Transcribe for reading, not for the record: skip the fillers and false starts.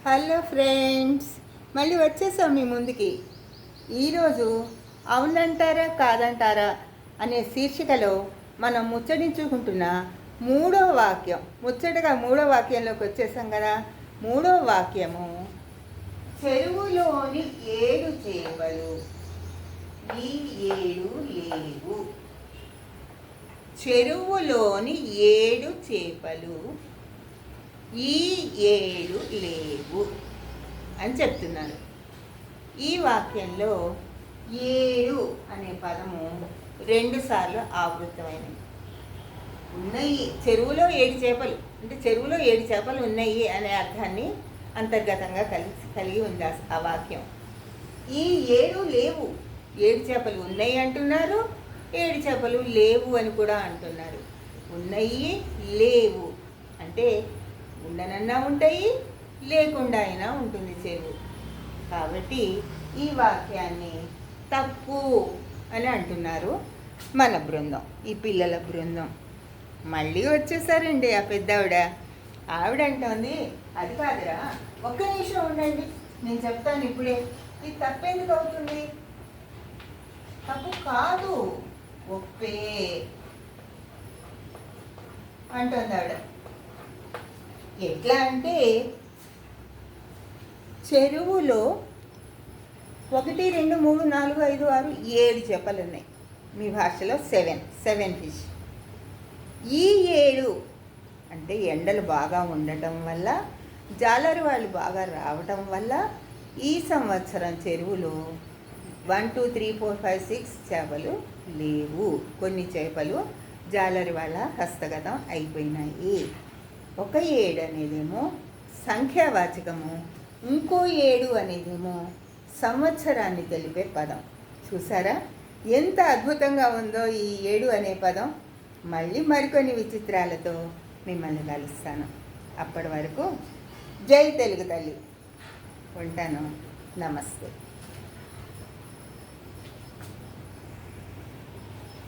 Hello friends, మళ్ళీ వచ్చేసాం మీ ముందుకి. ఈరోజు అవునంటారా కాదంటారా అనే శీర్షికలో మనం ముచ్చటించుకుంటున్న మూడో వాక్యం. ముచ్చటగా మూడో వాక్యంలోకి వచ్చేసాం కదా. మూడో వాక్యము, చెరువులోని 7 చేపలు ఈ 7 లేవు. చెరువులోని 7 చేపలు ఈ 7 లేవు అని చెప్తున్నారు. ఈ వాక్యంలో 7 అనే పదము 2 సార్లు ఆవృతమైనది. ఉన్నాయి, చెరువులో 7 చేపలు అంటే చెరువులో 7 చేపలు ఉన్నాయి అనే అర్థాన్ని అంతర్గతంగా కలిగి ఉంది ఆ వాక్యం. ఈ 7 లేవు, 7 చేపలు ఉన్నాయి అంటున్నారు, 7 చేపలు లేవు అని కూడా అంటున్నారు. ఉన్నాయి లేవు అంటే ఉండనన్నా ఉంటాయి, లేకుండా అయినా ఉంటుంది చెరువు. కాబట్టి ఈ వాక్యాన్ని తప్పు అని అంటున్నారు మన బృందం, ఈ పిల్లల బృందం. మళ్ళీ వచ్చేసారండి ఆ ఆవిడ అంటోంది, అది కాదురా, ఒక్క నిమిషం ఉండండి, నేను చెప్తాను ఇప్పుడే. ఇది తప్పెందుకు అవుతుంది? తప్పు కాదు, ఒప్పే అంటుంది ఆవిడ. ఎట్లా అంటే, చెరువులో 1 2 3 4 5 6 7 చేపలు ఉన్నాయి. మీ భాషలో 7 ఫిష్. ఈ 7 అంటే ఎండలు బాగా ఉండటం వల్ల, జాలరి వాళ్ళు బాగా రావటం వల్ల ఈ సంవత్సరం చెరువులో 1 2 3 4 5 6 చేపలు లేవు. కొన్ని చేపలు జాలరి వాళ్ళ హస్తగతం అయిపోయినాయి. ఒక 7 అనేదేమో సంఖ్యావాచకము, ఇంకో 7 అనేదేమో సంవత్సరాన్ని తెలిపే పదం. చూసారా ఎంత అద్భుతంగా ఉందో ఈ 7 అనే పదం. మళ్ళీ మరికొన్ని విచిత్రాలతో మిమ్మల్ని కలుస్తాను. అప్పటి వరకు జై తెలుగు తల్లి. ఉంటాను. నమస్తే.